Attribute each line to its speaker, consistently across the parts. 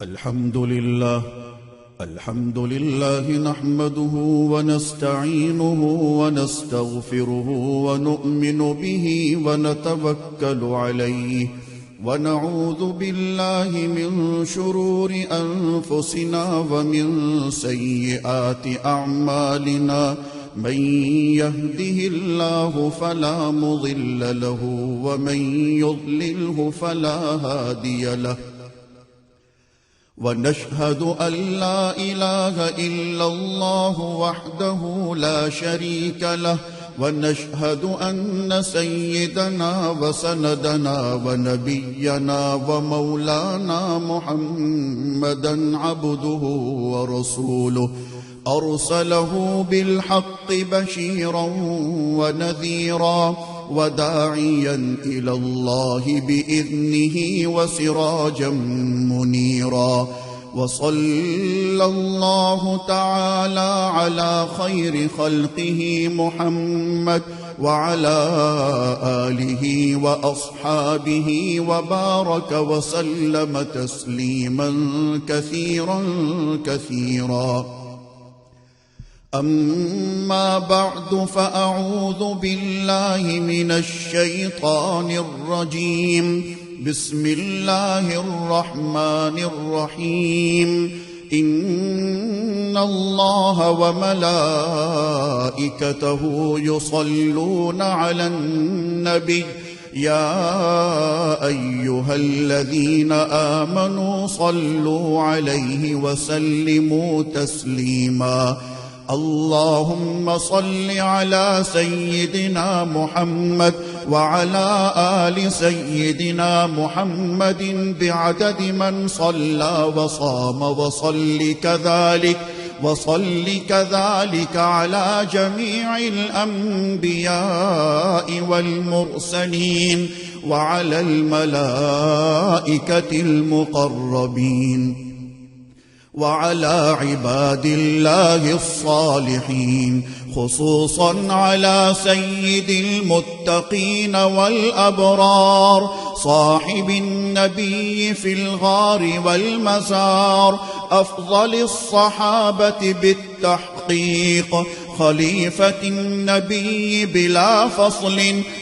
Speaker 1: الحمد لله نحمده ونستعينه ونستغفره ونؤمن به ونتوكل عليه ونعوذ بالله من شرور أنفسنا ومن سيئات أعمالنا من يهده الله فلا مضل له ومن يضلله فلا هادي له ونشهد أن لا إله إلا الله وحده لا شريك له ونشهد أن سيدنا وسندنا ونبينا ومولانا محمدا عبده ورسوله أرسله بالحق بشيرا ونذيرا وداعيا إلى الله بإذنه وسراجا منيرا وصلى الله تعالى على خير خلقه محمد وعلى آله وأصحابه وبارك وسلم تسليما كثيرا كثيرا. أما بعد فأعوذ بالله من الشيطان الرجيم. بسم الله الرحمن الرحيم. إن الله وملائكته يصلون على النبي يا أيها الذين آمنوا صلوا عليه وسلموا تسليما. اللهم صل على سيدنا محمد وعلى آل سيدنا محمد بعدد من صلى وصام وصل كذلك على جميع الأنبياء والمرسلين وعلى الملائكة المقربين وعلى عباد الله الصالحين، خصوصا على سيد المتقين والأبرار صاحب النبي في الغار والمزار، أفضل الصحابة بالتحقيق، خليفة النبي بلا فصل،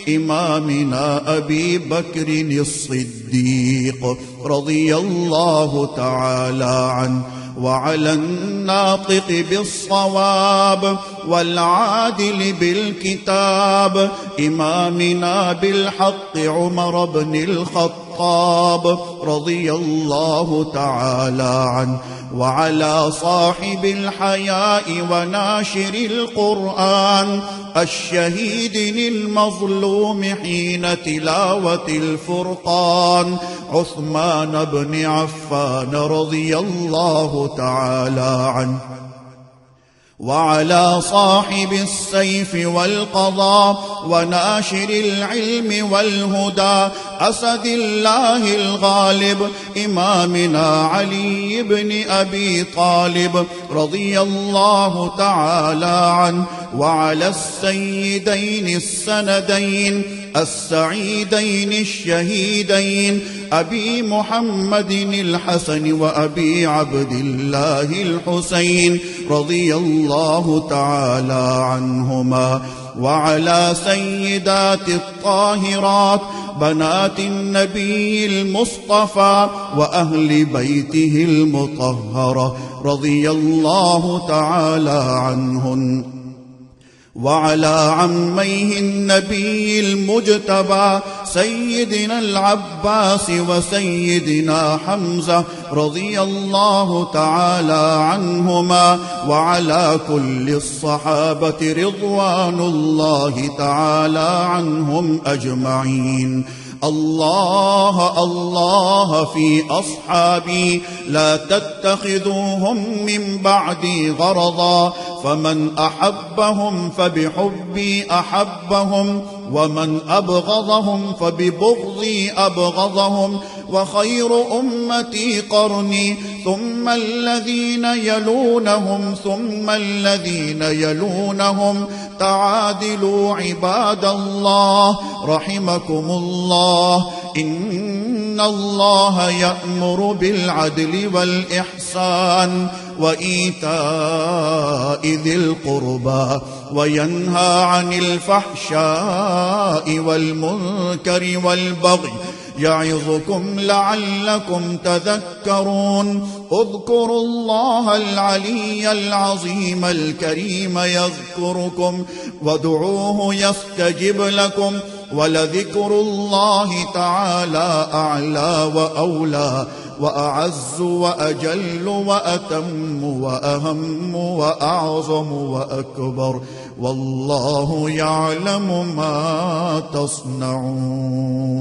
Speaker 1: إمامنا أبي بكر الصديق رضي الله تعالى عنه، وعلى الناطق بالصواب والعادل بالكتاب إمامنا بالحق عمر بن الخطاب رضي الله تعالى عنه، وعلى صاحب الحياء وناشر القرآن الشهيد المظلوم حين تلاوة الفرقان عثمان بن عفان رضي الله تعالى عنه، وعلى صاحب السيف والقضاء وناشر العلم والهدى أسد الله الغالب إمامنا علي بن أبي طالب رضي الله تعالى عنه، وعلى السيدين السندين السعيدين الشهيدين أبي محمد الحسن وأبي عبد الله الحسين رضي الله تعالى عنهما، وعلى سيدات الطاهرات بنات النبي المصطفى وأهل بيته المطهرة رضي الله تعالى عنهن، وعلى عميه النبي المجتبى سيدنا العباس وسيدنا حمزة رضي الله تعالى عنهما، وعلى كل الصحابة رضوان الله تعالى عنهم أجمعين. الله الله في أصحابي لا تتخذوهم من بعدي غرضا، فمن أحبهم فبحبي أحبهم ومن أبغضهم فببغضي أبغضهم، وخير أمتي قرني ثم الذين يلونهم ثم الذين يلونهم. تعادلوا عباد الله رحمكم الله، إن إن الله يأمر بالعدل والإحسان وإيتاء ذي القربى وينهى عن الفحشاء والمنكر والبغي يعظكم لعلكم تذكرون اذكروا الله العلي العظيم الكريم يذكركم وادعوه يستجب لكم ولذكر الله تعالى أعلى وأولى وأعز وأجل وأتم وأهم وأعظم وأكبر والله يعلم ما تصنعون.